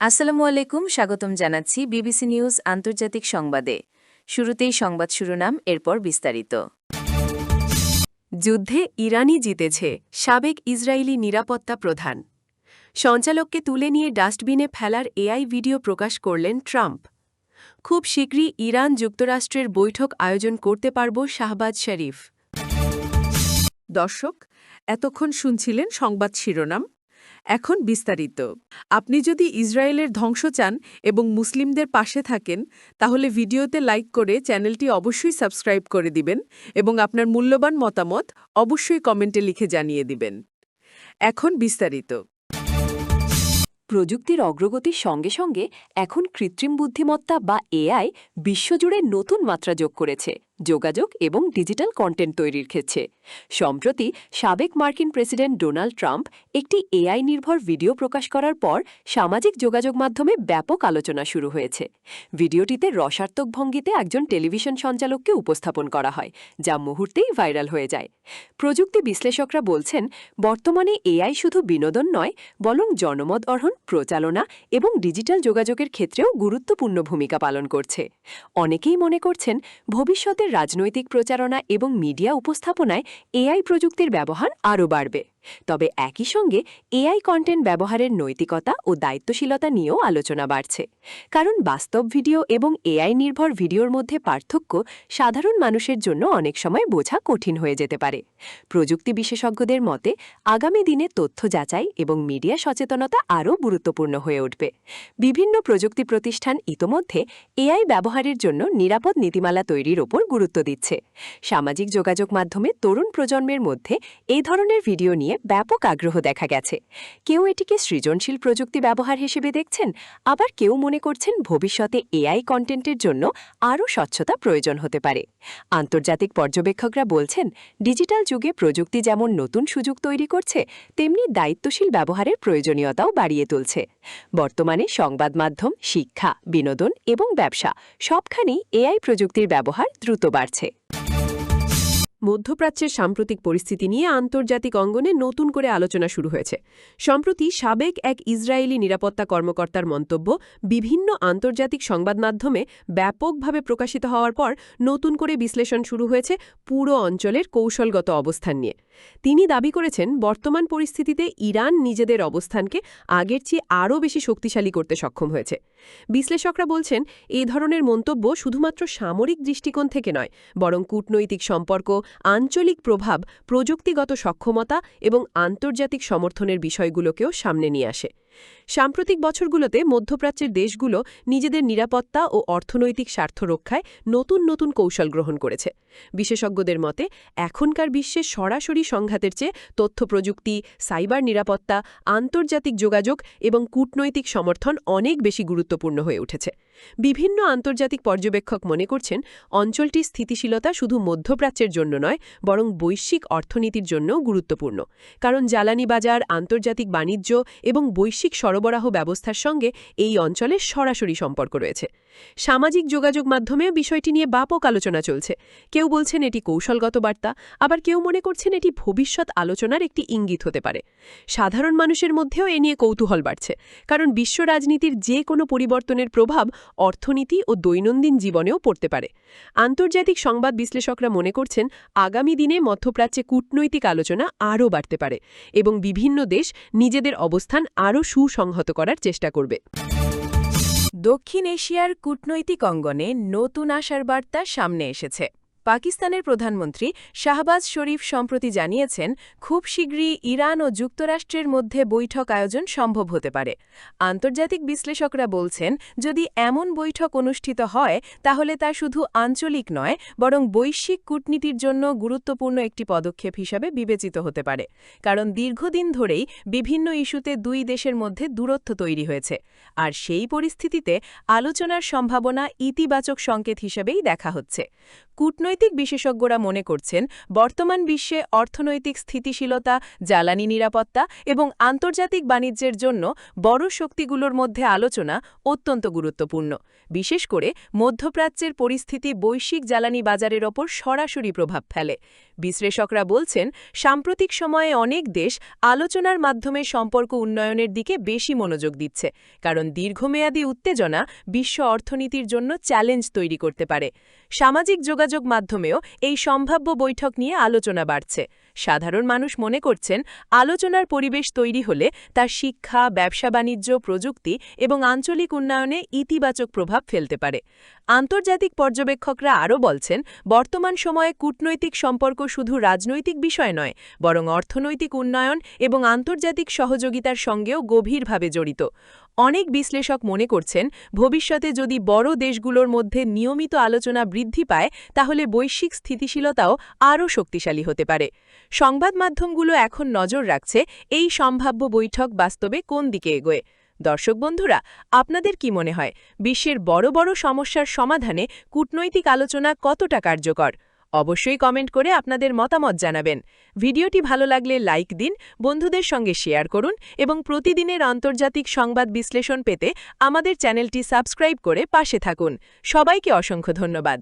আসসালামু আলাইকুম, স্বাগতম জানাচ্ছি বিবিসি নিউজ আন্তর্জাতিক সংবাদে। শুরুতেই সংবাদ শিরোনাম, এরপর বিস্তারিত। যুদ্ধে ইরানই জিতেছে, সাবেক ইসরায়েলি নিরাপত্তা প্রধান। সঞ্চালককে তুলে নিয়ে ডাস্টবিনে ফেলার এআই ভিডিও প্রকাশ করলেন ট্রাম্প। খুব শীঘ্রই ইরান যুক্তরাষ্ট্রের বৈঠক আয়োজন করতে পারব শাহবাজ শরীফ। দর্শক, এতক্ষণ শুনছিলেন সংবাদ শিরোনাম। এখন বিস্তারিত। আপনি যদি ইসরায়েলের ধ্বংস চান এবং মুসলিমদের পাশে থাকেন, তাহলে ভিডিওতে লাইক করে চ্যানেলটি অবশ্যই সাবস্ক্রাইব করে দিবেন এবং আপনার মূল্যবান মতামত অবশ্যই কমেন্টে লিখে জানিয়ে দিবেন। এখন বিস্তারিত। প্রযুক্তির অগ্রগতির সঙ্গে সঙ্গে এখন কৃত্রিম বুদ্ধিমত্তা বা এআই বিশ্বজুড়ে নতুন মাত্রা যোগ করেছে যোগাযোগ এবং ডিজিটাল কন্টেন্ট তৈরির ক্ষেত্রে। সম্প্রতি সাবেক মার্কিন প্রেসিডেন্ট ডোনাল্ড ট্রাম্প একটি এআই নির্ভর ভিডিও প্রকাশ করার পর সামাজিক যোগাযোগ মাধ্যমে ব্যাপক আলোচনা শুরু হয়েছে। ভিডিওটিতে রসাত্মক ভঙ্গিতে একজন টেলিভিশন সঞ্চালককে উপস্থাপন করা হয়, যা মুহূর্তেই ভাইরাল হয়ে যায়। প্রযুক্তি বিশ্লেষকরা বলছেন, বর্তমানে এআই শুধু বিনোদন নয়, বরং জনমত অর্জন, প্রচালনা এবং ডিজিটাল যোগাযোগের ক্ষেত্রেও গুরুত্বপূর্ণ ভূমিকা পালন করছে। অনেকেই মনে করছেন, ভবিষ্যতের রাজনৈতিক প্রচারণা এবং মিডিয়া উপস্থাপনায় এআই প্রযুক্তির ব্যবহার আরও বাড়বে। তবে একই সঙ্গে এআই কন্টেন্ট ব্যবহারের নৈতিকতা ও দায়িত্বশীলতা নিয়েও আলোচনা বাড়ছে। কারণ বাস্তব ভিডিও এবং এআই নির্ভর ভিডিওর মধ্যে পার্থক্য সাধারণ মানুষের জন্য অনেক সময় বোঝা কঠিন হয়ে যেতে পারে। প্রযুক্তি বিশেষজ্ঞদের মতে, আগামী দিনে তথ্য যাচাই এবং মিডিয়া সচেতনতা আরও গুরুত্বপূর্ণ হয়ে উঠবে। বিভিন্ন প্রযুক্তি প্রতিষ্ঠান ইতোমধ্যে এআই ব্যবহারের জন্য নিরাপদ নীতিমালা তৈরির ওপর গুরুত্ব দিচ্ছে। সামাজিক যোগাযোগ মাধ্যমে তরুণ প্রজন্মের মধ্যে এই ধরনের ভিডিও নিয়ে ব্যাপক আগ্রহ দেখা গেছে। কেউ এটিকে সৃজনশীল প্রযুক্তি ব্যবহার হিসেবে দেখছেন, আবার কেউ মনে করছেন ভবিষ্যতে এআই কন্টেন্টের জন্য আরও স্বচ্ছতা প্রয়োজন হতে পারে। আন্তর্জাতিক পর্যবেক্ষকরা বলছেন, ডিজিটাল যুগে প্রযুক্তি যেমন নতুন সুযোগ তৈরি করছে, তেমনি দায়িত্বশীল ব্যবহারের প্রয়োজনীয়তাও বাড়িয়ে তুলছে। বর্তমানে সংবাদ মাধ্যম, শিক্ষা, বিনোদন এবং ব্যবসা সবখানেই এআই প্রযুক্তির ব্যবহার দ্রুত বাড়ছে। মধ্যপ্রাচ্যের সাম্প্রতিক পরিস্থিতি নিয়ে আন্তর্জাতিক অঙ্গনে নতুন করে আলোচনা শুরু হয়েছে। সম্প্রতি সাবেক এক ইসরায়েলি নিরাপত্তা কর্মকর্তার মন্তব্য বিভিন্ন আন্তর্জাতিক সংবাদ মাধ্যমে ব্যাপকভাবে প্রকাশিত হওয়ার পর নতুন করে বিশ্লেষণ শুরু হয়েছে পুরো অঞ্চলের কৌশলগত অবস্থান নিয়ে। তিনি দাবি করেছেন, বর্তমান পরিস্থিতিতে ইরান নিজেদের অবস্থানকে আগের চেয়ে আরও বেশি শক্তিশালী করতে সক্ষম হয়েছে। বিশ্লেষকরা বলছেন, এই ধরনের মন্তব্য শুধুমাত্র সামরিক দৃষ্টিকোণ থেকে নয়, বরং কূটনৈতিক সম্পর্ক, আঞ্চলিক প্রভাব, প্রযুক্তিগত সক্ষমতা এবং আন্তর্জাতিক সমর্থনের বিষয়গুলোকেও সামনে নিয়ে আসে। সাম্প্রতিক বছরগুলোতে মধ্যপ্রাচ্যের দেশগুলো নিজেদের নিরাপত্তা ও অর্থনৈতিক স্বার্থ রক্ষায় নতুন নতুন কৌশল গ্রহণ করেছে। বিশেষজ্ঞদের মতে, এখনকার বিশ্বে সরাসরি সংঘাতের চেয়ে তথ্য প্রযুক্তি, সাইবার নিরাপত্তা, আন্তর্জাতিক যোগাযোগ এবং কূটনৈতিক সমর্থন অনেক বেশি গুরুত্বপূর্ণ হয়ে উঠেছে। বিভিন্ন আন্তর্জাতিক পর্যবেক্ষক মনে করছেন, অঞ্চলটির স্থিতিশীলতা শুধু মধ্যপ্রাচ্যের জন্য নয়, বরং বৈশ্বিক অর্থনীতির জন্যও গুরুত্বপূর্ণ। কারণ জ্বালানি বাজার, আন্তর্জাতিক বাণিজ্য এবং বৈশ্বিক সরবরাহ ব্যবস্থার সঙ্গে এই অঞ্চলের সরাসরি সম্পর্ক রয়েছে। সামাজিক যোগাযোগ মাধ্যমে বিষয়টি নিয়ে ব্যাপক আলোচনা চলছে। কেউ বলছেন এটি কৌশলগত বার্তা, আবার কেউ মনে করছেন এটি ভবিষ্যৎ আলোচনার একটি ইঙ্গিত হতে পারে। সাধারণ মানুষের মধ্যেও এ নিয়ে কৌতূহল বাড়ছে, কারণ বিশ্ব রাজনীতির যে কোনো পরিবর্তনের প্রভাব অর্থনীতি ও দৈনন্দিন জীবনেও পড়তে পারে। আন্তর্জাতিক সংবাদ বিশ্লেষকরা মনে করছেন, আগামী দিনে মধ্যপ্রাচ্যে কূটনৈতিক আলোচনা আরও বাড়তে পারে এবং বিভিন্ন দেশ নিজেদের অবস্থান আরও সুসংহত করার চেষ্টা করবে। দক্ষিণ এশিয়ার কূটনৈতিক অঙ্গনে নতুন আশার বার্তা সামনে এসেছে। পাকিস্তানের প্রধানমন্ত্রী শাহবাজ শরীফ সম্প্রতি জানিয়েছেন, খুব শীঘ্রই ইরান ও যুক্তরাষ্ট্রের মধ্যে বৈঠক আয়োজন সম্ভব হতে পারে। আন্তর্জাতিক বিশ্লেষকরা বলছেন, যদি এমন বৈঠক অনুষ্ঠিত হয়, তাহলে তা শুধু আঞ্চলিক নয়, বরং বৈশ্বিক কূটনীতির জন্য গুরুত্বপূর্ণ একটি পদক্ষেপ হিসাবে বিবেচিত হতে পারে। কারণ দীর্ঘদিন ধরেই বিভিন্ন ইস্যুতে দুই দেশের মধ্যে দূরত্ব তৈরি হয়েছে, আর সেই পরিস্থিতিতে আলোচনার সম্ভাবনা ইতিবাচক সংকেত হিসেবেই দেখা হচ্ছে। কূটনৈতিক কূটনৈতিক বিশেষজ্ঞরা মনে করছেন বর্তমান বিশ্বে অর্থনৈতিক স্থিতিশীলতা, জ্বালানি নিরাপত্তা এবং আন্তর্জাতিক বাণিজ্যের জন্য বড় শক্তিগুলোর মধ্যে আলোচনা অত্যন্ত গুরুত্বপূর্ণ। বিশেষ করে মধ্যপ্রাচ্যের পরিস্থিতি বৈশ্বিক জ্বালানি বাজারের ওপর সরাসরি প্রভাব ফেলে। বিশ্লেষকরা বলছেন সাম্প্রতিক সময়ে অনেক দেশ আলোচনার মাধ্যমে সম্পর্ক উন্নয়নের দিকে বেশি মনোযোগ দিচ্ছে, কারণ দীর্ঘমেয়াদী উত্তেজনা বিশ্ব অর্থনীতির জন্য চ্যালেঞ্জ তৈরি করতে পারে। সামাজিক যোগাযোগ মাধ্যমেও এই সম্ভাব্য বৈঠক নিয়ে আলোচনা বাড়ছে। সাধারণ মানুষ মনে করছেন আলোচনার পরিবেশ তৈরি হলে তা শিক্ষা, ব্যবসা-বাণিজ্য, প্রযুক্তি এবং আঞ্চলিক উন্নয়নে ইতিবাচক প্রভাব ফেলতে পারে। আন্তর্জাতিক পর্যবেক্ষকরা আরও বলছেন বর্তমান সময়ে কূটনৈতিক সম্পর্ক শুধু রাজনৈতিক বিষয় নয়, বরং অর্থনৈতিক উন্নয়ন এবং আন্তর্জাতিক সহযোগিতার সঙ্গেও গভীরভাবে জড়িত। অনেক বিশ্লেষক মনে করছেন ভবিষ্যতে যদি বড় দেশগুলোর মধ্যে নিয়মিত আলোচনা বৃদ্ধি পায়, তাহলে বৈশ্বিক স্থিতিশীলতাও আরও শক্তিশালী হতে পারে। সংবাদ মাধ্যমগুলো এখন নজর রাখছে এই সম্ভাব্য বৈঠক বাস্তবে কোন দিকে এগোয়। দর্শক বন্ধুরা, আপনাদের কি মনে হয় বিশ্বের বড় বড় সমস্যার সমাধানে কূটনৈতিক আলোচনা কতটা কার্যকর? অবশ্যই কমেন্ট করে আপনাদের মতামত জানাবেন। ভিডিওটি ভালো লাগলে লাইক দিন, বন্ধুদের সঙ্গে শেয়ার করুন এবং প্রতিদিনের আন্তর্জাতিক সংবাদ বিশ্লেষণ পেতে আমাদের চ্যানেলটি সাবস্ক্রাইব করে পাশে থাকুন। সবাইকে অসংখ্য ধন্যবাদ।